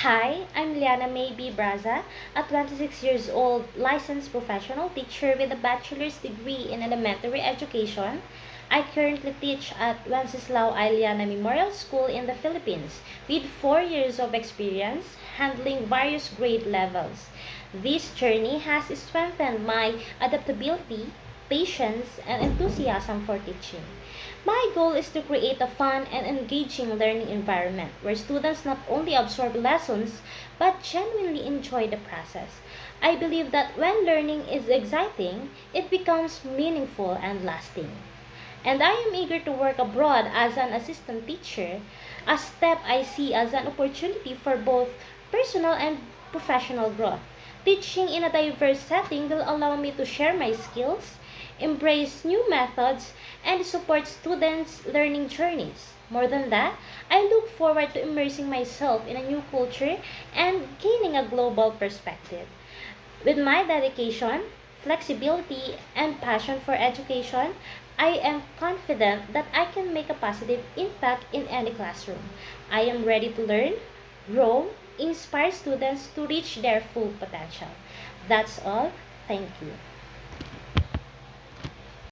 Hi, I'm Liana May B. Braza, a 26 years old licensed professional teacher with a bachelor's degree in elementary education. I currently teach at Wenceslao Iliana Memorial School in the Philippines with 4 years of experience handling various grade levels. This journey has strengthened my adaptability, patience, and enthusiasm for teaching. My goal is to create a fun and engaging learning environment where students not only absorb lessons but genuinely enjoy the process. I believe that when learning is exciting, it becomes meaningful and lasting. And I am eager to work abroad as an assistant teacher, a step I see as an opportunity for both personal and professional growth. Teaching in a diverse setting will allow me to share my skills, embrace new methods, and support students' learning journeys. More than that, I look forward to immersing myself in a new culture and gaining a global perspective. With my dedication, flexibility, and passion for education, I am confident that I can make a positive impact in any classroom. I am ready to learn, grow, inspire students to reach their full potential. That's all. Thank you.